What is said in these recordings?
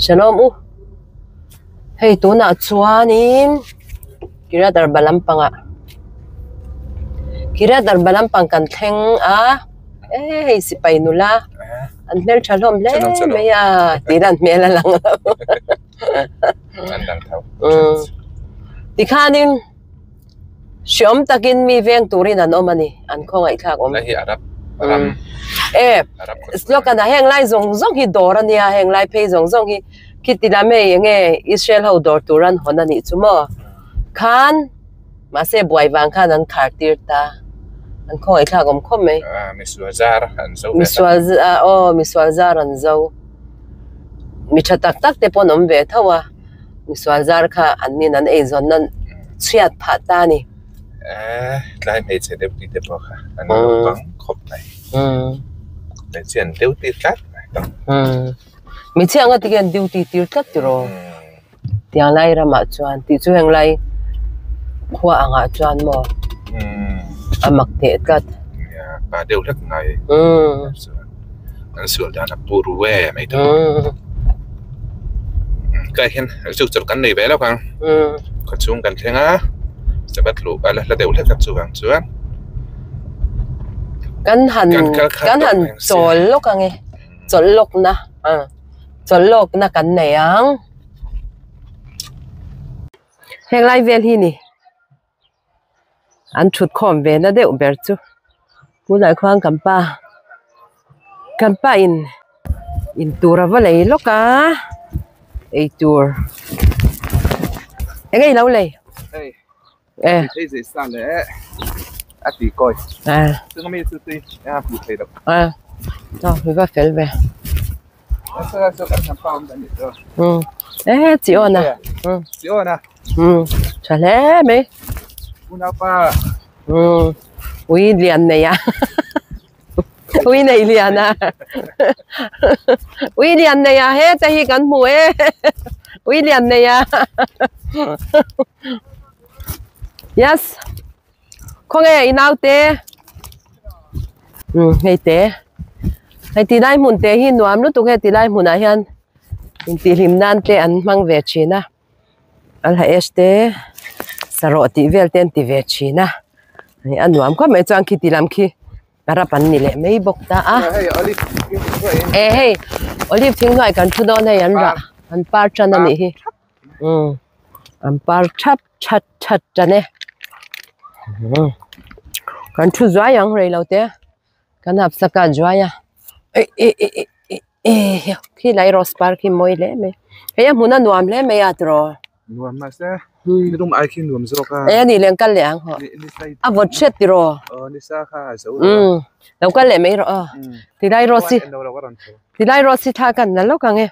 Shalom u. Hey, tu na chuanin. Kiriat Arba lampanga. Kiriat Arba lampang kan theng a. Eh, si painula. An mel shalom le. Maya tiran mela lang. Andang thau. Dikhanin Siom takin mi veng turin an omani an khong ai thak om. Lahi Arab Aram. Sloka na heng lai zong zong hi doran ya heng lai pei zong zong hi kitila me yenge Israel ho dor turan honani chumo. Khan mase buai wang khan an khartir ta. An khong ai thak om khom me. Miswazar an zo. Miswazar an zo. Mi chatak tak te pon om ve thawa. Miswazar kha an nin an ei zon nan chiat phat ta ni. Lai mei che deu ti te po kha. An bang khop nai. Để chuyện tiêu ti cắt. Mình chỉ ăn cái tiêu ti tiêu cắt rồi. Tiếng lai ra mà chuan, ti chu heng lai khoa ăn à chuan mo. Mặc thế cắt. Bà đều rất này. Anh sửa ra là buru we mấy thứ. Cái hiện chụp chụp cái này bé lắm không? Còn chung cái thế á. Sẽ bắt lũ bà là đều rất chụp hàng chuan. Kan han chol lok ang e chol lok na kan nei ang heng lai vel hi ni an thut khom ve na deuh ber chu ku lai khwang kan pa in tura va lei loka ei tur engei lo lei thấy gì sao lẽ đi coi. Tôi không biết tôi phụ thấy đâu. Rồi, mình vào phèn về. Sao các thằng phong đã được rồi. Chị ôn à. Chị ôn à. Chả lẽ mấy. Unapa. Ui liền này à. Ui này liền à. Ui liền này à, hết tay gắn mũi. Ui liền này à. Yes. Không nghe inao te, nghe te, hay tí đại muốn te hi nuam lúc tụi nghe tí đại muốn à hiền, tí lim nan te ăn mang về chi na, al hay este, saro tí về tên tí về chi na, ăn nuam có mấy trang khi tí làm khi, ara pan nile mấy bốc ta à, hey, olive tiếng nói cần thu đón này ăn ra, ăn par chân anh hi, ăn par chắp chân này. Kan thu zwa yang rei lo te kan hap saka zwa ya khi lai ros par khi moi le me he muna nuam le me atro nuam ma se ni dum ai khi nuam zo ka ni leng kal le ang ho a vot chet ro ni sa kha zo lo kal le me ro ti lai rosi tha kan na lo ka nge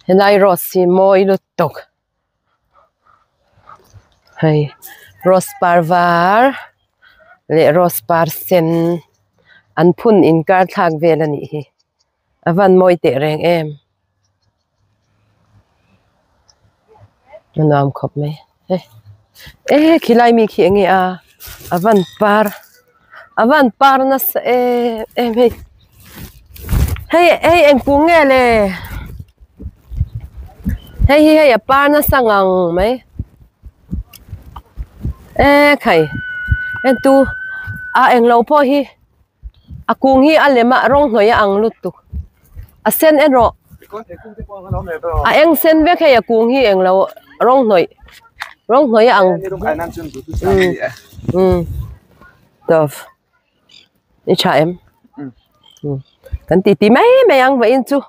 he lai rosi moi lu tok hay Rospar var le rospar sen an phun in kar thak vel ani hi avan moi te reng em nam khop me khilai mi khi nge a avan par na em hey em pu nge le hey par na sangang mai khai en tu eng lo po hi akung hi alema rong hnoi ang lutu a sen en ro eng sen ve khai akung hi eng lo rong hnoi ang tof ni cha em kan ti mai ang va in chu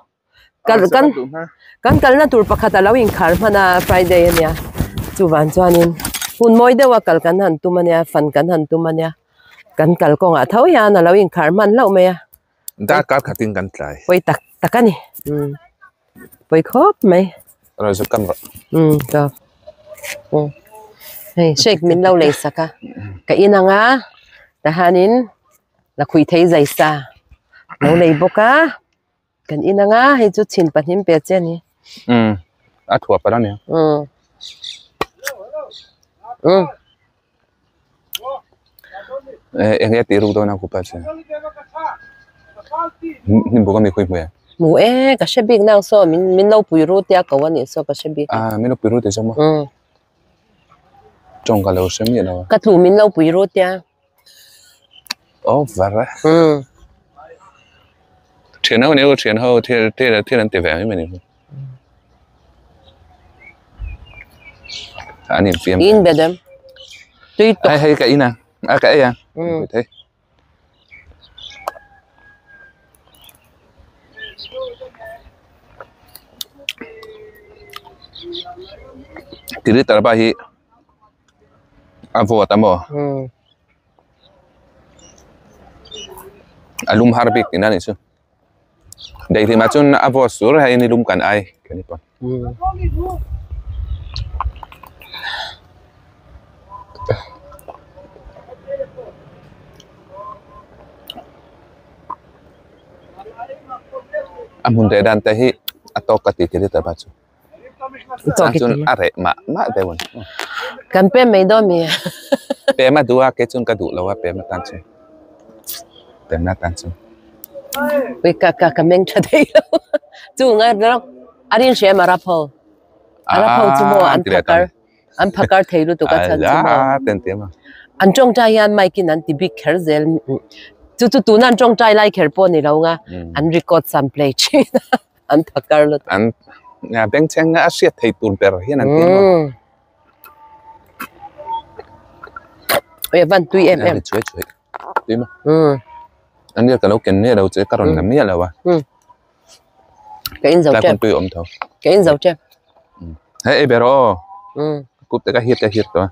kan na tur pakhat alo in khar mana Friday ania chu van chuanin hun moi dewa kal kan han tu mania fan kan han tu mania kan kal ko nga thau ya na lo in khar man lo me ya da ka khatin kan tlai poi takani poi khop mai rồi sẽ căn vậy to hey shake min lo le saka ka ina nga ta hanin la khui thei zai sa lo le boka kan ina nga he chu chin panim pe che ni a thua pa ne em nghe tiếng đâu na cụ pa che ni boka mi khoi mo mù cái xe big nào so mình lâu bùi rô tia cầu anh so cái xe big mình lâu bùi rô tia sao mà trồng cả lâu xem như nào cái thủ mình lâu bùi rô tia vậy chuyện hậu nếu chuyện hậu thì là tiền về với mình anh em phim in về dem tuy hay cái in cái thế Kiriat Arba hi avo tamo alum harbik ina ni su dei thì mà chun avo sur hay ni lum kan ai cái này con amun de dan tahi atau kati Kiriat Arba chu chun are ma de won kan pe mai do mi pe ma dua ke chun ka du lawa pe ma tan chu pe na tan chu we ka meng cha dei lo chu nga ro arin she ma rapho chu mo an phakar thei lu to ka chan chu mo ten te ma an chong cha yan mai kin an ti big kher zel tu nan chong chai lai kher po ni lo nga an record some play chi an phakar lu an nhà beng cheng a siat thei tun per hian an tin oi van tui em chui tim anh đi cả lâu kiến này đâu chơi cả rồi nằm nhẹ là wa cái in dấu chép tui ôm thâu cái in dấu chép hey bero cúp cái hiệt đó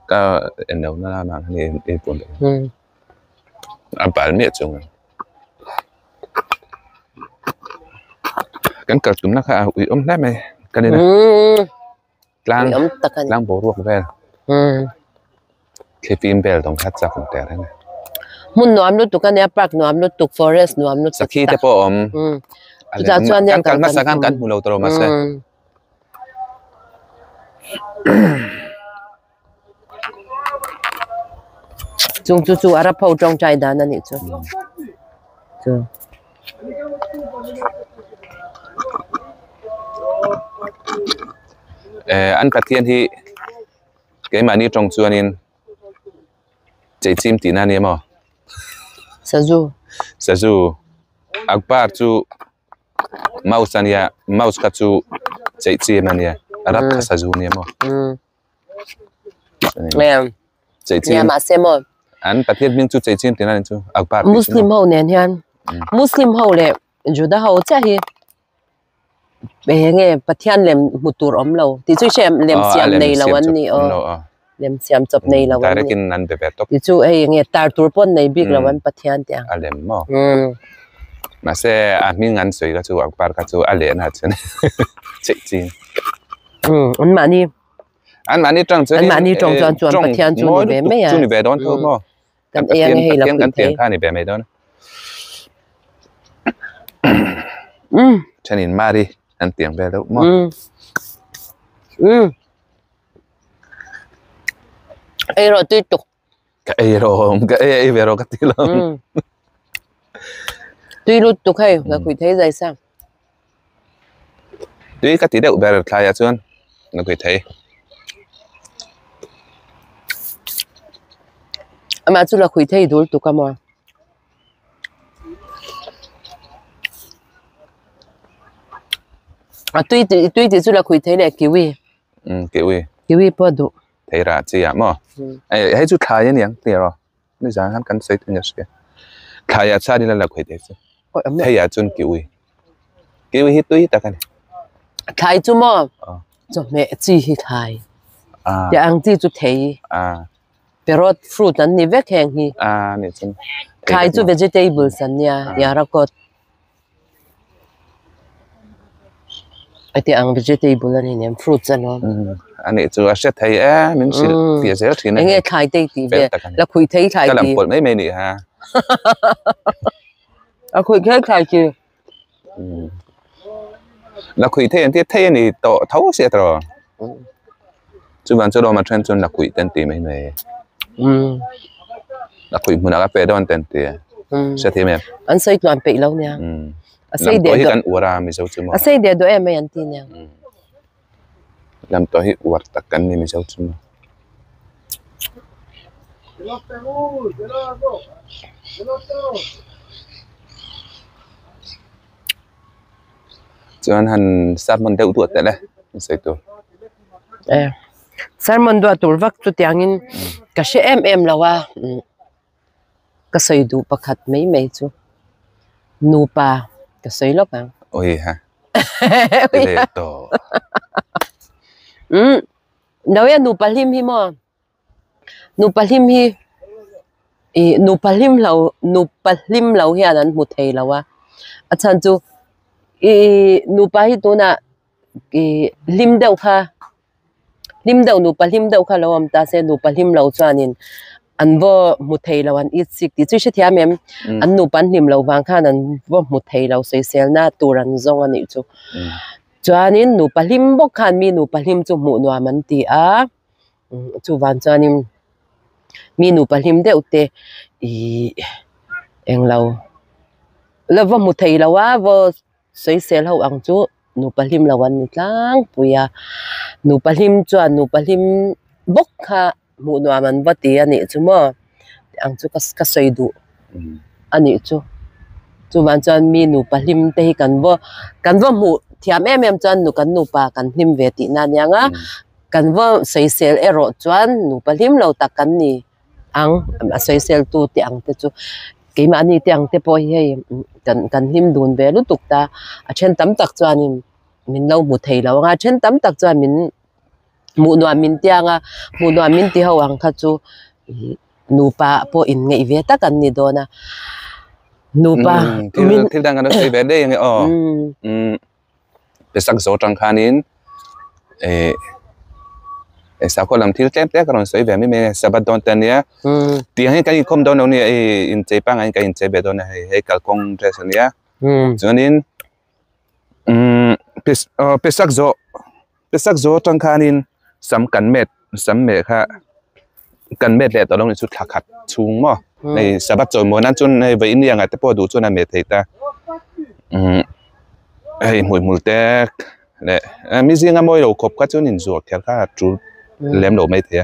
cái em đâu nó làm này đi tuần đấy anh bảo miệt chung cái cờ chúng nó khá ủy nét mày cái này này lang bổ ruột về khi phim về đồng khalhsak cũng tệ thế này mun nuam lu tukan ya park nuam lu tuk forest nuam lu sakhi te po ja chuan ya kan masakan kan mulo tro masa chu ara phau trong chai dan ani chu anh phát hiện thì cái mà ni trong chuan in chạy chim tí na ni mà Saju akbar chu mouse ania mouse ka chu chạy chim ania arab ka saju ni mà em chạy chim nhà mà xem rồi anh phát hiện mình chu chạy chim tí na chu akbar Muslim hậu nè hiền Muslim hậu lệ Juda hậu cha hi bé nghe phát hiện lem mutur om lâu thì chú xem lem siam này là vấn ni lem siam chop này là vấn ni nan be betok thì chú ấy nghe tar tur pon này big là vấn phát hiện tiang alem mo mà sẽ mình ngắn soi ka chu akbar ka chu alen ha chen chạy chim anh mà ni trong chuan phát hiện chú ni bé mấy à chú ni bé đón thôi mo kan em hay là kan tiền kha ni bé mấy đó cho nên mà đi ăn tiền về đâu mà ai rồi tôi tục cái về rồi cái tí lắm tôi lúc tục hay là quỷ thấy dài sao tuy cái tí đậu về rồi thay chuan là quỷ thấy mà chú là quỷ thấy đủ tục mà tuy thì chú là quỷ thấy là kiwi bao đủ thấy ra chi à mà hay chú thay nhỉ tiền rồi bây giờ hắn cần xây thêm nhiều thay à sao đi là quỷ thấy chứ thay à chun kiwi hít tuy ta cái này thay chú mà cho mẹ chi hít thay để ăn chi chú thấy pero fruit anh ni vek heng hi này chun thay chú vegetables anh nha ya ra có ai ăn vegetable anh nem fruits anh anh ấy chú sẽ thấy mình sẽ phía dưới thì này nghe thay tây thì là quỷ thấy thay cái làm quần mấy mấy nị ha quỷ thấy thay chứ là quỷ thấy anh thấy nị to thấu sẽ rồi chú bạn cho đó mà trend chun là quỷ tên tì mấy mấy là quỷ muốn là cái đó tên tì sẽ thấy em anh xây toàn bị lâu nè Asay to hi de kan ura mi zo chumo asay de do em yan tin yang. lam to hi war tak kan mi zo chumo chuan han sat mon deuh tu tele sei tu Salmon do atur vak tu tiangin kasi em lawa kasay du pakhat may chu nupa kasay lo ka oi ha tele to daw ya nupa lim hi mo nupa lim hi nupa lim law hi anan mu thei lawa achan chu nupa hi tu na lim deuh kha lim deuh nupa lim deuh kha lawam ta se nupa lim law chuanin an vo mu thei lawan I sik ti chu thiam em an nu pan lim lo wang khan an vo mu thei lo sei sel na turan zong ani chu chuanin nu palim bok khan mi nu palim chu mu nuam man ti a chu wan chuanin mi nu palim deuh te eng lo vo mu thei lo wa vo sei sel ho ang chu nu palim lawan ni tlang puya nu palim chuan nu palim bok kha mu nuam an vati ani chu mo ang chu ka soi du ani chu wan chuan mi nu palim te hi kan vo mu thiam em chuan nu kan nu pa kan hnim ve ti na nyanga kan vo sei sel ero chuan nu palim lo tak kan ni ang sei sel tu ti ang te chu keima ani te ang te po hi kan hnim dun ve lu tuk ta a then tam tak chuan min lo mu thei lo nga then tam tak chuan min mu nuam min tianga mu nuam min ti ho ang kha chu nupa po in ngei ve ta kan ni do na nupa min thil dang kan sei ve de yang pe sak zo tang khanin sa ko lam thil tlem te kan sei ve mi me sabat don tan ya ti hai kai khom don ni in chei pa ngai kai in chei be don he kal kong dress ni ya chuanin pe sak zo tang khanin sam kan met sam me kha kan met le to long ni chu thakhat chung mo nei sabat choi mo nan chun nei ve in yang ate po du chuna me thei ta ai mul te le mi zinga moi lo khop ka chun in zuak thel kha chu lem lo mai the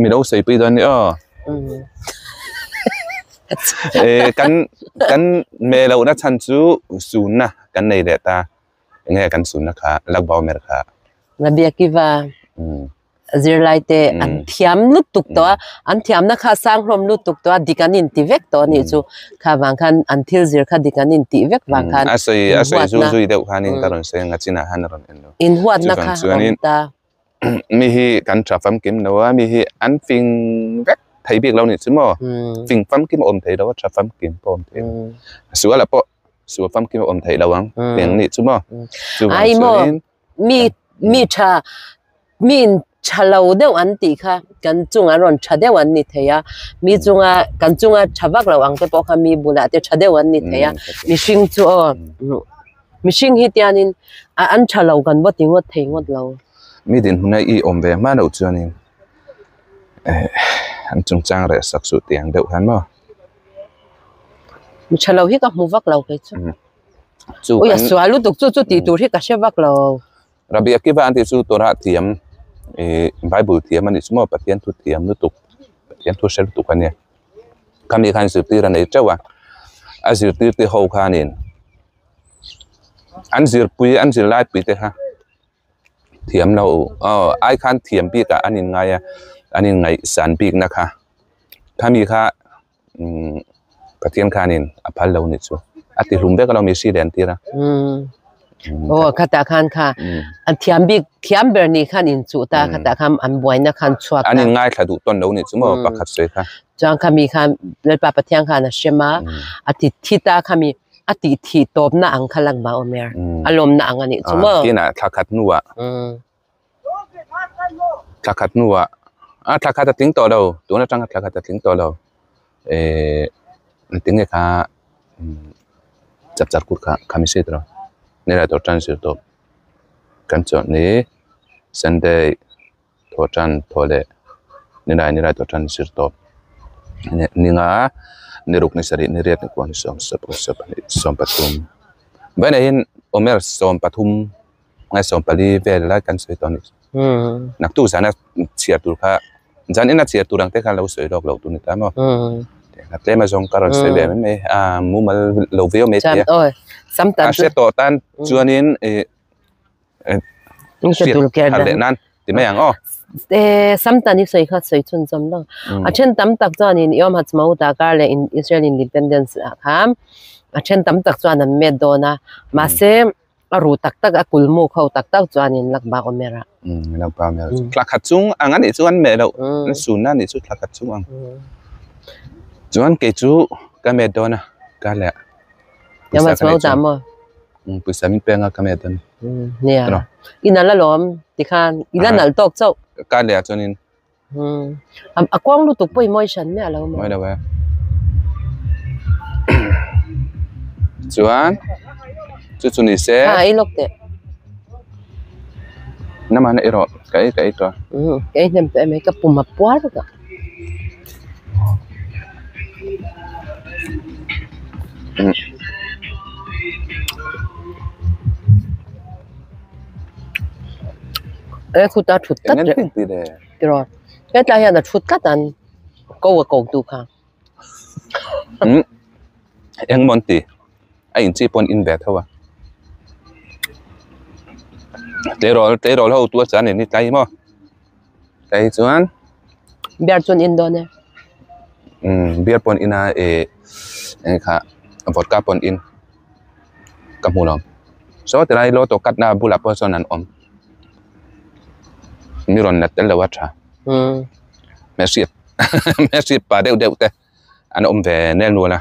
mi lo sei pi don ni kan me lo na chan chu sun na kan nei le ta nge kan sun na kha lak baw mer kha na bia kiwa zirlai te an thiam lut tuk to an thiam na kha sang hlom lut tuk to dikanin ti vek to ni chu kha wang khan an thil zir kha dikanin ti vek wang khan asoi zu deuh khanin karon se nga china han ron en lo in huat na kha ta mi hi kan trafam kim no mi hi an fing vek thai bik lo ni chu mo fing fam kim om thei lo trafam kim pom thei suwa la po suwa fam kim om thei lo wang teng ni chu mo ai mo mi cha min chalo deuh an ti kha kan chunga ron tha deuh an ni theya mi chunga kan chunga thavak lo ang te po kha mi bula te tha deuh an ni theya mi hring chu mi hring hi tianin an thalo kan bo tingot theingot lo mi din huna I om ve ma no chuanin an chung chang re sak su tiang deuh han mo mi chalo hi ka mu vak lo ke chu oi swalu tuk chu ti tur hi ka she vak lo rabia ki va anti chu tora tiam bible tiam ani sumo pathian thu tiam nu tuk pathian thu sel tuk ania kami khan su ti ran ei chawa azir ti ti ho khanin an zir pui an zir lai pi te ha thiam lo ai khan thiam pi ka anin ngai san pi na kha kami kha pathian khanin aphal lo ni chu ati lumbe ka lo mi si den ti ra kata khan kha an thiam ber ni khan in chu ta kata kham an boina khan chuak ani ngai thadu ton lo ni chu mo pakhat se kha chang khami khan le pa pathian khan a shema ati thita khami ati thi top na ang khalang ba omer alom na ang ani chu mo kina thakhat nuwa thakhat ta ting to lo tu na tang thakhat ta ting to lo ting ne kha chap kut kha khami se tro nera to transfer to kan cho ni sunday to tran to le nera to transfer to ninga niruk ni sari ni riat ni kuan som patum bana hin omer som patum ngai som pali vel la kan soi ton nak tu sana chia tur kha jan ina chia turang te kha lo soi rok lo tu ni ta mo nak te ma jong karon soi ve me mu mal lo veo me te sam tan se to tan chuanin se tur ke da nan ti me yang o sam tan ni soi kha soi chun jam lo a chen tam tak chuan in yom hat mau ta kar le in Israel independence kham a chen tam tak chuan an me dona ma se aru tak tak a kulmu khau tak tak chuan in lak ba omera lak ba mera klak khat chung angan ni chuan me lo sun na ni chu klak khat chung ang chuan ke chu ka me dona ka le yom hat mau ta mo puisa min penga ka me don nia inala lom ti khan ilanal tok chau ka le chuan in a kwang lu tuk poi moi shan me alo mo moi da wa chuan chu ni se ai lok te nama na iro kai to cái nem pe me ka puma puar ka khu ta thut tat rồi cái ta hiện là thut cắt anh câu tu khang em monti ai chỉ pon in vet thôi tế rồi hậu tua chán này tay mà tay chuan biar chun in đó nè biar pon in kha vodka pon in kamu long so te lo to kat na bula person an om mi ron net la wacha merci merci pa deu te an om ve nel nu la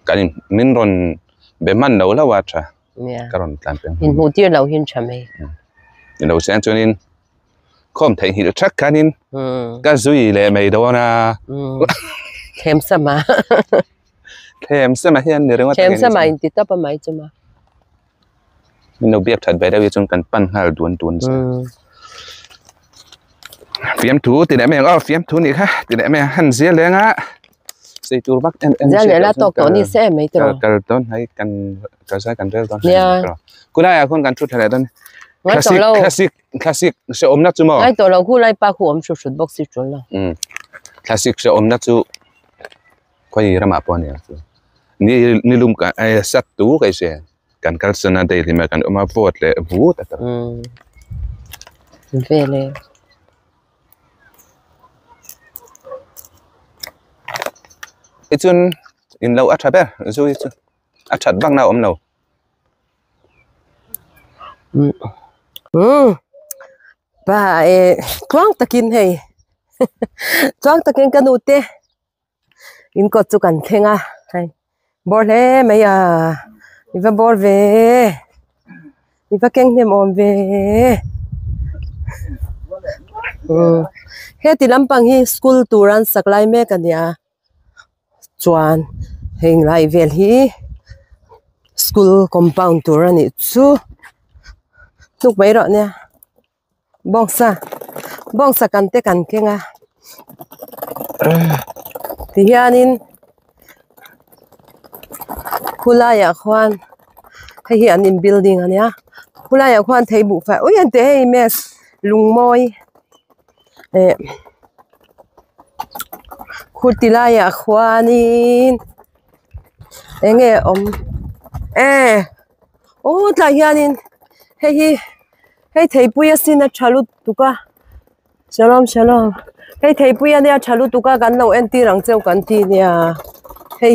kanin min ron be man no la wacha karon tlan pen in mu tir lo hin chame lo sen chunin khom thei hi thak kanin ka zui le mai do na thêm sama hian ni renga thêm sama in ti ta pa mai chuma min no biak that be da wi chung kan pan hal duan phiếm thú thì để mẹ phiếm thú này khác thì để mẹ hẳn dễ lên á xây tour bắc em dễ lên là tóc tóc đi xe mấy trò cần tôn hay cần sai cần rêu tôn cô đây con cần chút hay tôn classic sẽ ôm nát chú mò ngay tổ lâu cô lại ba khu ôm sụt bốc xịt rồi classic sẽ ôm nát chú quay ra mà bọn này ni lum cả ai sát tú cái gì cần cái sân đây thì mà cần ôm áp vót lệ vũ tất cả về lên chun in lâu atha be rồi atha bang nào nào bà quang takin hay quang takin kanute in có chú cần thêm à hay bor le mấy à iva bor về iva keng nem om về he ti lampang hi school turan saklai me kania chuan heng lai vel hi school compound tur ani chu tuk bai ro nia bongsa kan te kan kenga ti hianin khulaya khwan hei hi anin building ania khulaya khwan thei bu fa oi an te hei mes lungmoi Kurtilaya khwanin enge om tla hianin hei thei puya sina chalu tuka shalom hei thei puya nia chalu tuka kan lo en ti rang cheu kan ti nia hei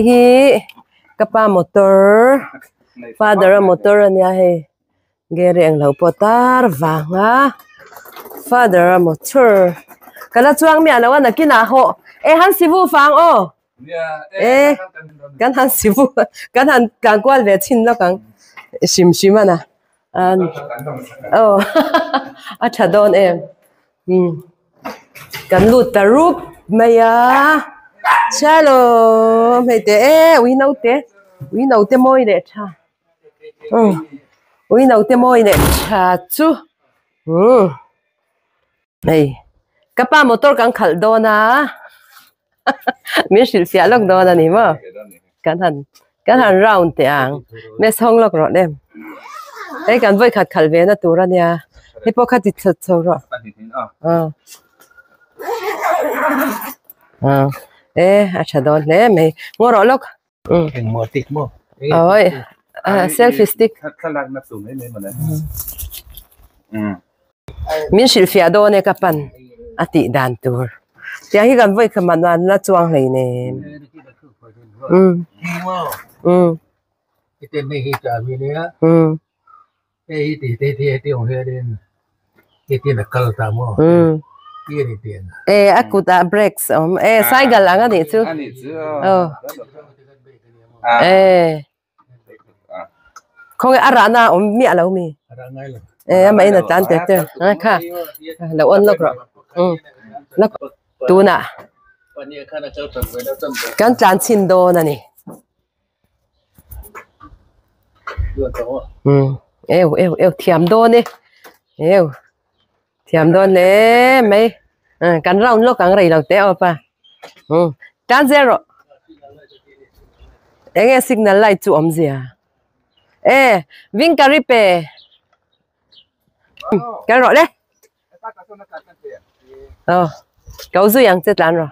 hi kapa motor father motor ania hei gereng lo potar wanga father motor kana chuang mi anawa nakina ho han sivu fang o kan han sivu kan han kan kwal ve chin lo kan sim ana an acha don kan lu tarup maya shalom hete we know te moi de cha we know te moi de cha chu này Kapa motor kang khaldo na. Min silsia lok do na ni mo. Kan han round te ang. Me song lok ro dem. Ei kan voi khat khalve na tura nia. He po khat ti chho ro. Acha don le me ngoro lok. Hình mùa tịch mùa. Ôi, selfie stick. khalhsak na tu me mo na. Min silsia do ne kapan. Ati dan tur. Tia hi kan voi khaman na chuang hlei ne. Cái tên này trả vì đấy cái thì ông here đến cái tiền là cờ tạm mò kia thì tiền Akuta breaks sai gal ang ani chu không cái arana mi alo mi mai na tan te kha lo on lok ro lok tu na kan chan chin do na ni thiam do ni thiam do le mấy kan round lo kang rei lo te opa kan zero nghe signal light chu om zia vin karipe cái rồi đấy cậu duy yang chết lan rồi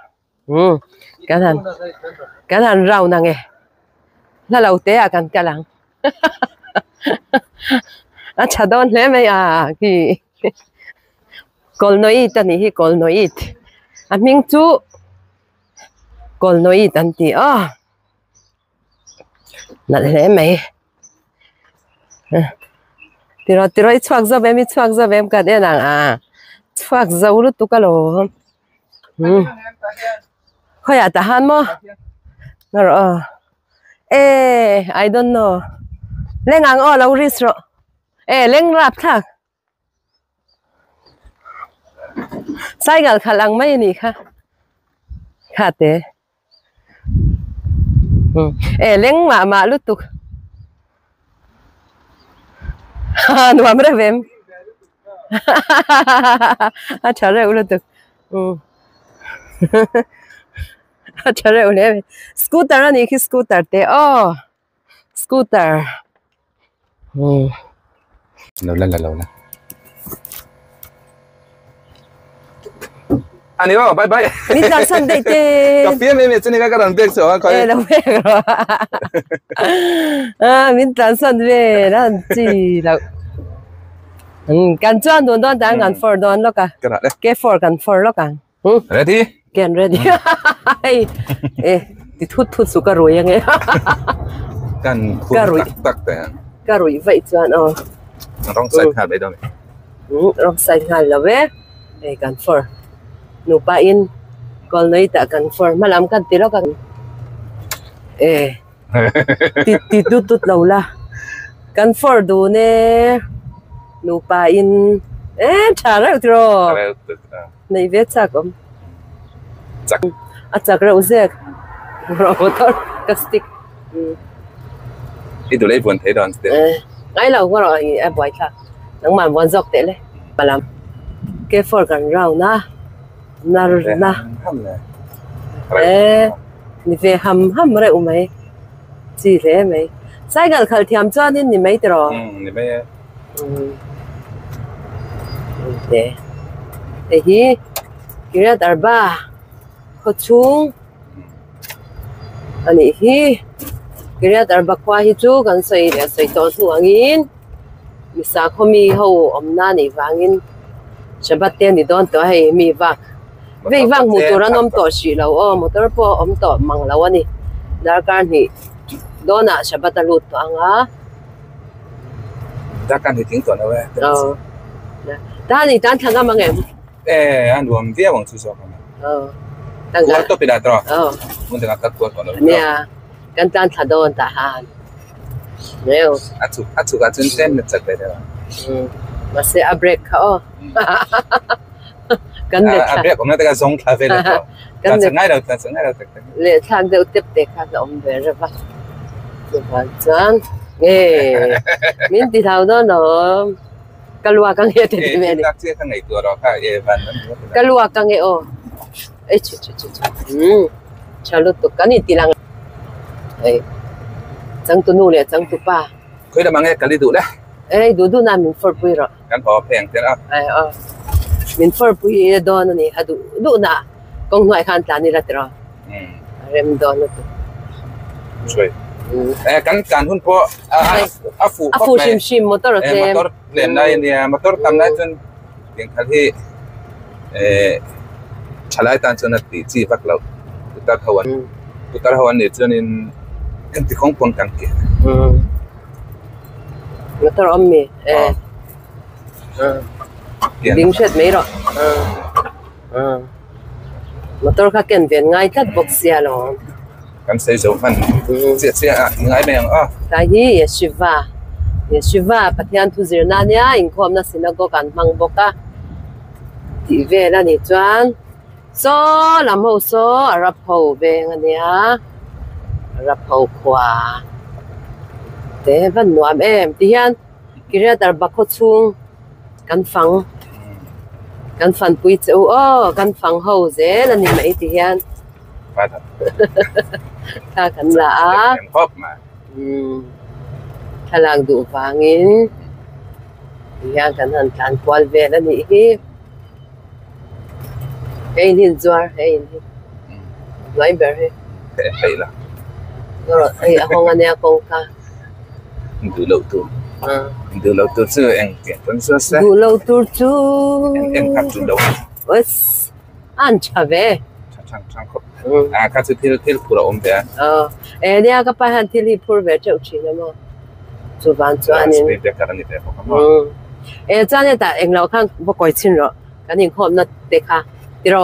cái thằng rau nè nghe là lâu té à cần cả lăng chả đón lẽ mấy cái colnoid anh hi colnoid mình chú colnoid anh thì nãy lẽ mấy thì rồi chuak ra em cái đấy là chuak dâu lúc tụi cái lồ khơi à ta han mo rồi I don't know leng ang lau ris ro leng rap thak sai gal khalang mai ni kha te leng ma lu tu nuam re vem chare lu tu chare ule scooter ani ki scooter te scooter lâu lên anh yêu bye bye mình đang sân đây te cà phê mình trên cái đàn bếp rồi coi đâu biết rồi mình đang sân về đó chi đâu cần chọn đồ đó đang cần for đó lo cả cái for cần for lo cả ready get ready thì thút su cái rồi nghe cần tắc thế cái rồi vậy chọn rong sai hạt đấy đâu rong sai hạt là về cần for Nupa in call nói ta cần for mà làm cần tí đó cần tí tút lâu la cần for đồ nè Nupa in trả ra rồi này viết chắc không chắc rồi uzek rồi motor cái stick ít đồ lấy buồn thấy đòn ngay lâu quá rồi em quay khác nắng màn buồn dọc thế này mà làm cái for cần rau na ni về hầm rồi mày gì thế mày sai gần khởi thiam cho nên ni mấy rồi ni mấy để hi Kiriat Arba có chung anh hi Kiriat Arba qua hi chu kan sei to thu angin misa khomi ho omna ni wangin Shabbat ten ni don to hay mi vak vei vang motor an om to si lo motor po om to mang lo ani dar kan hi dona Shabbat lut to anga dar kan hi ting to no ta ni tan thanga mang em an duam dia wang chu so kan tanga to pida tro mun tengah tat ko no nia kan tan thadon ta han neo atu ka chen ten na chak de mà sẽ break khó cần để break cũng là cái giống cà phê đó cần để ngay đầu để thang đều tiếp tế khác ông về rồi vậy được hoàn toàn nghe mình thì thao đó nó kalua kang e te me niนักเชี่ยข้างในตัวเราค่ะวันนั้น kalua kang e o ai chu chalu to kan ni tilang ai chang tu nu le chang tu pa เคยได้มาไงกันดิดูเลย ai du na min for pui ro กันพอแพงเท่าอ่ะ ai min for pui do na ni hadu du na kong noi khan ta ni la tro rem do na tu ช่วยกันการหุ้นพอafu shim motor te มอเตอร์เปลี่ยนได้เนี่ยมอเตอร์ทำได้จนเพียงแค่ที่ฉลายตานจนตีจีฟักเราตุตาเขาวันเนี่ยจนนินกันที่ของปนกันเกี่ย motor ommi ding shet mai ro motor ka ken ven ngai that box sia lo กันใส่โซ่ฟันเสียง่ายไหมยังอ๋อ ta hi yeshiva pathian thu zir na nia in khom na synagogue kan mang boka ti ve la ni chuan so lam ho so arap ho ve nga nia arap ho khwa te van nuam em ti hian Kiriat Arba kho chung kan fan pui cheu kan fang ho ze la ni mai ti hian ฟาด ta kan la a ครอบมา thalang du wangin hian kan han tlan kwal ve la ni hi hey nin zwar hey ni lai ber he ไปละ ro ai ahong ane akong ka ดูเราตัวเสื้อเองเกี่ยนเสื้อเสื้อ du lo tur chu เองขับจุดเดียว was an chave ช่างครบข้าจะที่ผู้เราอมเดีย เนี่ยก็ไปหันที่รีพูดเวเจ้าชีนะมั้งจุบันจวนนี่ เด็กกันนี่เด็กเขาจานเนี่ยแต่เองเราข้างบ่ก่อยชินหรอกกันนี่ขอมนัดเด็กค่ะที่เรา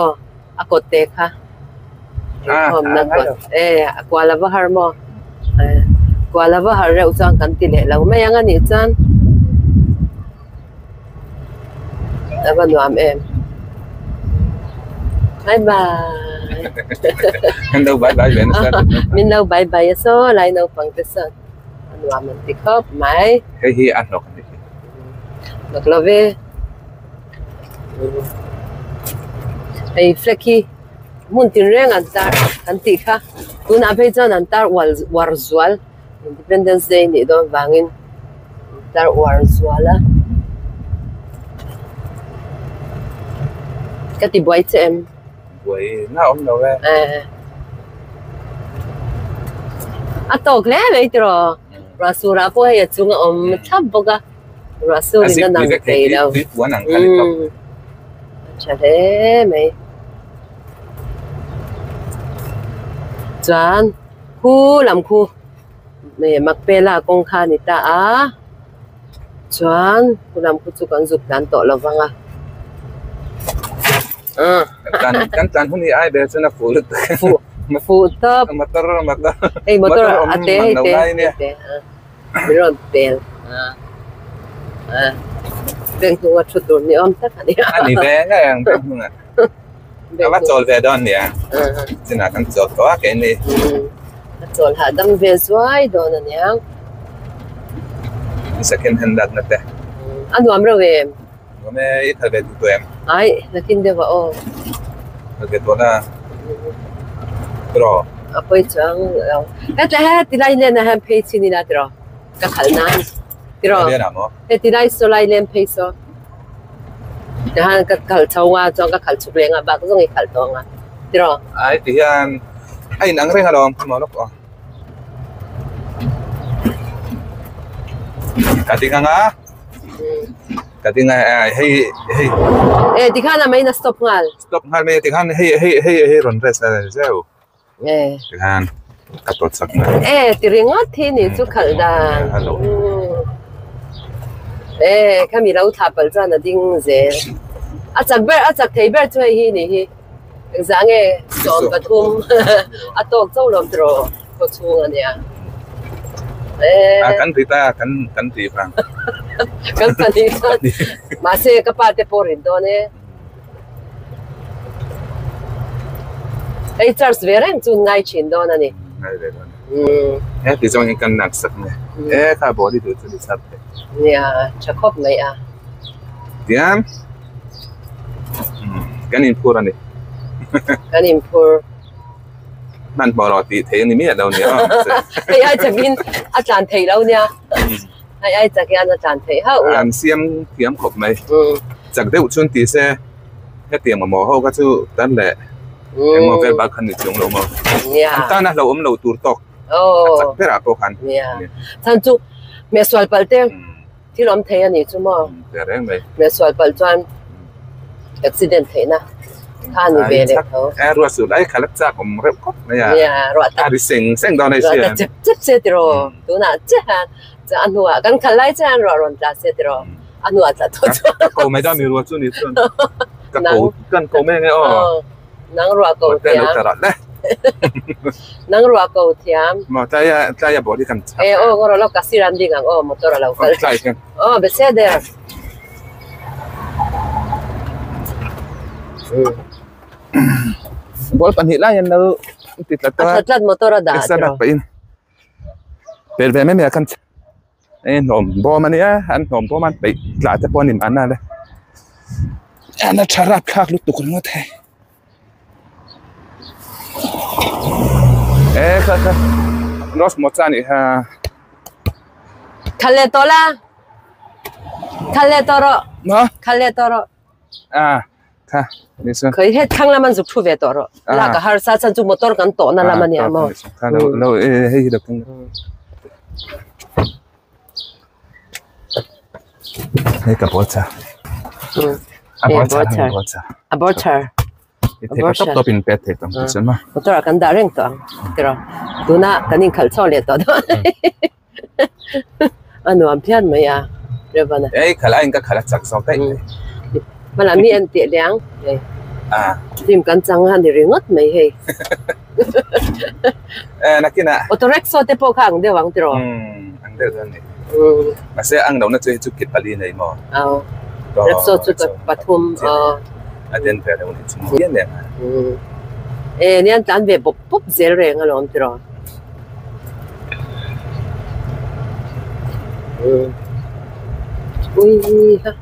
อากดเด็กค่ะขอมนัดกดกว่าละว่าฮาร์มกว่าละว่าฮาร์เร็วจังกันติเลยเราไม่ยังอันนี้จันแล้วก็หนูเอ็มบายบาย กันđâu bye bye vậy nó mình đâu bye bye số lại đâu bằng cái sơn anh làm mình thì khớp máy cái hi ăn được được lo về ai flecky muốn tin riêng anh tị khác tôi nói bây giờ anh ta warzual Independence Day ni don vangin ta warzuala cái thì buổi em buổi nó ổn đâu vậy atok le mai tro rasura po he chung thap boga rasul in nang te đâu buổi nang kan top chale mai chuan khu lam khu me makpela kong kha ni ta a chuan khu lam khu chu kan zup dan to lawanga kan hun ni ai be chuna full phụ top motor ei motor ate te biron pel ben tu wat chutur ni tak ani ve nga yang nga apa chol ve don ya sina kan chol to ke ni chol ha dam ve zwai don anyang second hand dat na te anu amro ve me ithal ve tu em ai lakin de va o ke to na tro apoi chang et la ti lai len ha pe chi ni la tro ka khalnan tro et ti lai so lai len pe so han ka khal chawa chong ka khal chuk lenga ba ko ngi khal tonga tro ai ti hian ai nang reng alom mo lo ko katinga hey ti khana mai na stop ngal me ti khan hey ron res la zeu ti khan ka tot sak na ti ringot thi ni chu khal dan kami lau tha pal cha na ding ze a chak thei ber chu hi ni hi zange som pathum atok chau lom tro ko chung ania kan rita kan ti phang kan pani ma se ka pa te porin do ne ai charles vereng chun ngai chin do na ni ngai de ti jong kan nak sak ne kha body tu chu sat ya chakop mai a tiam cái nhìn phu này cái niệm phu bạn bỏ lọt thì thấy ni biết đâu nhỉ ai chắc in chán thấy đâu nha ai chắc in chán thấy hậu làm xiêm tiam khop mấy chắc đấy uốn tí xe cái tiệm mà mỏ hậu cái chú tan lệ em mau về bác khăn được chung lâu mau ta na lâu lâu tour tóc chắc phải là có khăn thằng chú mẹ xoay bal tênที่ล้มเทียนนี่จุ๊มอ่ะเมื่อสวยปัจจุบันอุบิเหตุเทียนะข้านี่เบลเลยเขารัวสุดไอ้ขัดจักรผมเรียบครบเนี่ยรัวแต่ดิเซ็งตอนนี้เสียเจ็บเสียดีรอดูน่ะเจ้าจะอันหัวกันขัดไล่เจ้ารัวร้อนจ้าเสียดีรออันหัวจะทุจริตโกไม่ได้มีรัวจุนี่จุนกันโกไม่ไงอ๋อนังรัวโกเทียมนังรัวโกเทียมมาใจอย่าบอกที่กันโอ้ก็เรากัสซิรันดิ้งโอ้มอเตอร์เราก็ใจกันเบสเดอร์บอลปันหิล่ายันเราติดแล้วตัวตัดมอเตอร์ด่าสัตว์ไปอินเป็นไม่มีกันหนุ่มบอมันเนี่ยอันหนุ่มบอมันไปหลายแต่ปอนิมอันนั้นเลยอันนั้นชาราบคากลุกตุกคนนู้นแท้ค่ะรสหมดจานอีกฮะทะเลตัวละทะเลตัวรอเนาะทะเลตัวรอค่ะนี่สิเคยเห็นข้างละมันสุกทุเวตัวรอแล้วก็ฮาร์ซ่าฉันจูมอเตอร์กันโตนั่นละมันเนี่ยมั้งค่ะเราให้ดูกันให้กับบอชาบอชาเทคก็เป็นเป็ดเทคต้องใช่ไหมตัวกันดาริ่งตัวเดี๋ยวดูน่ะกันยิ่งขัดชอบเลยตัวอันนู้นเพี้ยนไหมอ่ะเรื่องนั้นขัดอะไรก็ขัดจักรสอบได้มันมีอันเตียเลี้ยงริมกันจังหันเรื่องงดไหมเฮ้ยนักกินอ่ะตัวเร็กโซเตโปข้างเดียววังเดียวอันเดียวกันนี่มาเสียอังเราน่าจะจุกิจปารีในมอเร็กโซจุดปทุมอันเดียนเพื่อนเราเนี่ยเยี่ยมเลยเนี่ยตอนเว็บปุ๊บเจริญเรื่องอะไรผมจะรออุ้ยฮะ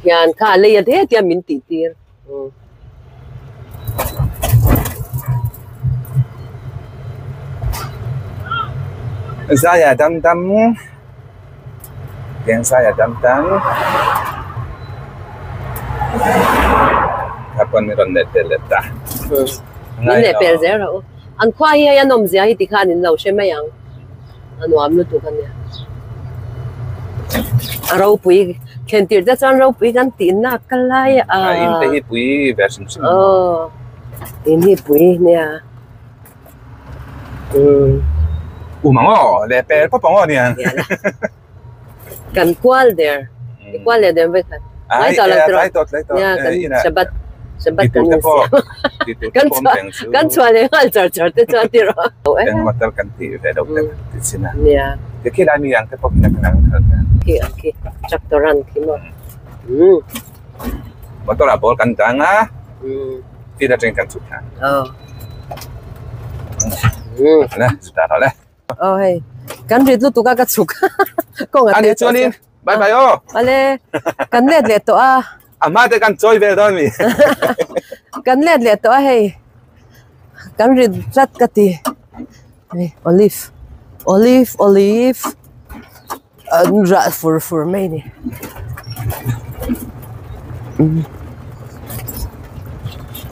ยานข้าเลยเดี๋ยวที่มินตีตีsaya dam yang saya dam kapan mi ronnet deltaนี่เนี่ยเป็นเจ้าเราอันควายยันนมเสียที่ข้านี่เราใช่ไหมยังอันวามรู้ตัวกันเนี่ยเราปุ๋ยเขียนตีจะจานเราปุ๋ยกันตีนักกันเลยอินเตหิปุ๋ยversi musim อินที่ปุ๋ยเนี่ยมังอ๋อเลยเป็นพ่อปองอ๋อเนี่ยกันกวาลเดอร์กวาลเดอร์ไปกันไล่ต่อเนี่ยกันsebat kan kan cuaca hal cer te cuaca tiro yang motor kan ti dokter di sini ya kira ni yang tepok nak kenang oke traktoran kimo motor abol kan tanga tidak dengan suka nah sudah lah hey kan itu tu kakak suka kok nggak ada cuanin bye bye oh ale kan lihat tu Ama te kan joy về đó mi. Kan lihat tu hey. Kan rat kati. Hey, olive. Rat for me ni.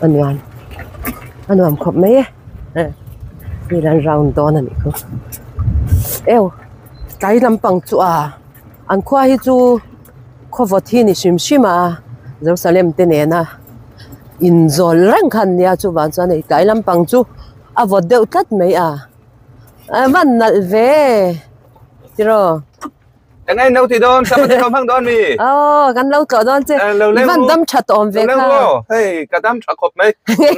Anh khop mấy á. Đi lan round đó nè cô. Eo, cái làm bằng chu anh khoa hi chu khoa vật hi ni sim à. Jerusalem tên na in zol rang khan ya chu ban chuan ei kai lampang chu a vot deuh tlat mai van nal ve tiro ngay nấu thì đón sao mà không hăng đón mi gan lâu cỡ đón chứ van đâm chặt om ve kha hey cả đâm chặt khop mấy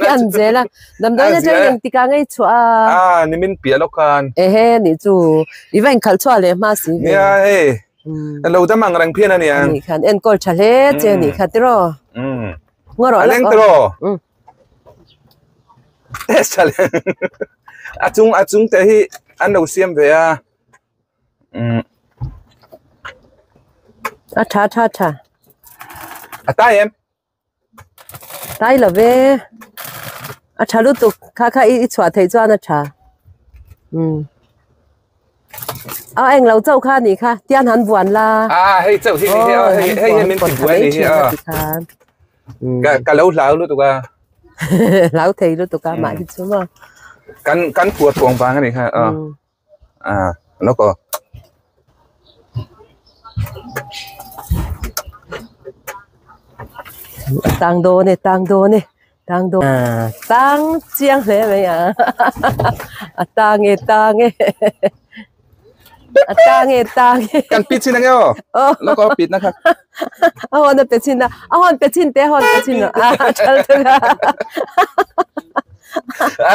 ăn dễ là đâm đó chơi yang tika ngay chua ni min pia lo kan he ni chu even khal chua le ma si ya hey lâu ta mang răng phiên anh nhỉ? Nị khăn en col chale, chơi nị khát tiro. Ngor rồi. Anh tiro. Chale. Chung thế hi anh đầu xiêm về Cha. Tai em. Tai là về. Cha lúc tục khá ít xóa thấy cho nó cha. Anh lâu châu kha nè kha, tiên hắn buồn là. Hay châu thì hay mình chụp buồn đi cả lâu lúc tụi ca. Lâu thấy lúc tụi ca mãi đi xuống mà. Cắn cuột cuồng vàng này ha. Nó có. Tăng đô nè. Tăng chiang lệ vậy à. Tăng nghe. Tăng. Căn pít xin anh ơi. Nó có pít nữa không? Hòn nó pít xin na. Hòn pít xin na. Chal được.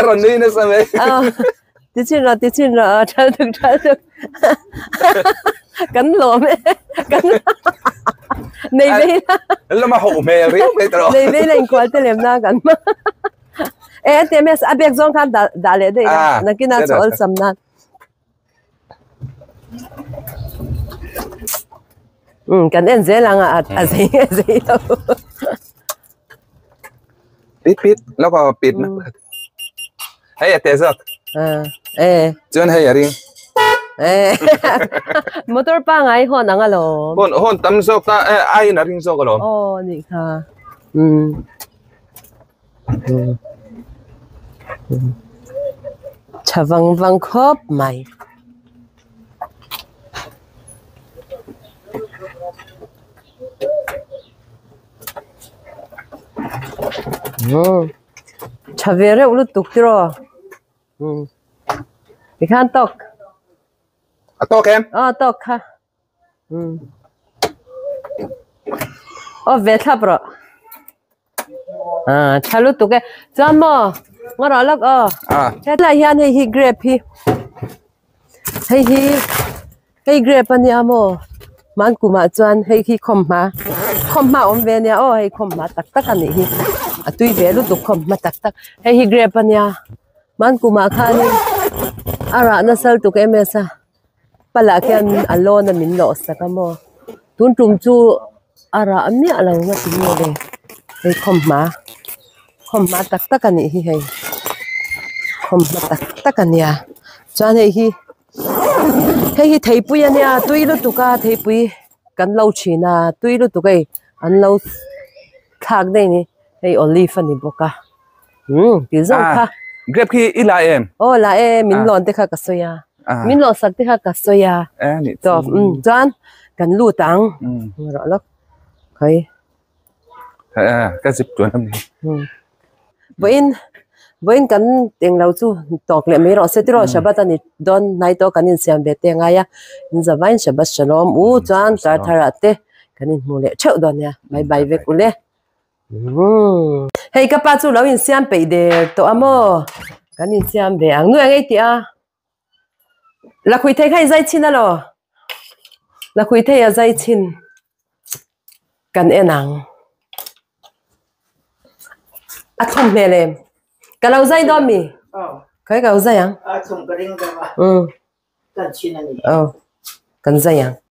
Rồi đi nó sao vậy? Pít xin rồi. Chal được. Cắn lỗ mẹ. Cắn. Này vậy. Nó mà hổ mẹ riết vậy rồi. Này vậy là anh quay tới làm na cắn mà. Em abek zong khan đã lệ đây. Nó kia nó chỗ sầm na. Cần em dễ là dễ đâu. Pít, nó có pít nữa. Hay là giật. Chuyện hay là riêng. Motor pa ngay hon ang alo. Hon tam sok ta ai na ring sok alo. Ni ka. Chavang khop mai. Chavere ulut tuktiro. Ikan tok. Tok em. Tok ha. Vet ha bro. Chalu tuke. Jamo. Ngora lak Chatla hian hi grape hi. Hey grape ani amo. Man kuma chuan hi khom ma om ve nia hi khom ma tak ani hi. Atui ve lu tuk khom ma tak. Hey grape ania. Man kuma khani. Ara nasal tuke mesa. Pala kian alona min lo sakamo. Tun tum chu ara amni alo nga tinyo le. Hey khom ma tak ani hi hey. Khom ma tak ania. Chuan hi thei pui ania tui lu tuka thei pui kan lo china tui lu tukai an lo thak dei ni hey olive ani boka ti zo kha Grape ki ila em la min lon te kha ka soya min lo sak te kha ka soya ni to chuan kan lu tang ro lok kai ka zip tuan am ni Boin kan teng lau chu tok le me ro se ti ro shabat ani don nai to kanin siam be te nga ya in zawain shabat shalom chuan ka thara te kanin mu le cheu don ya bye ve kule hei ka pa chu lo in siam pe de to amo kanin siam be ang nu ngai ti a la khui thei khai zai chin alo la khui thei a zai chin kan enang a thom le le cái lâu dây đó mì cái lâu dây à không có rinh đâu mà cần chi này cần dây à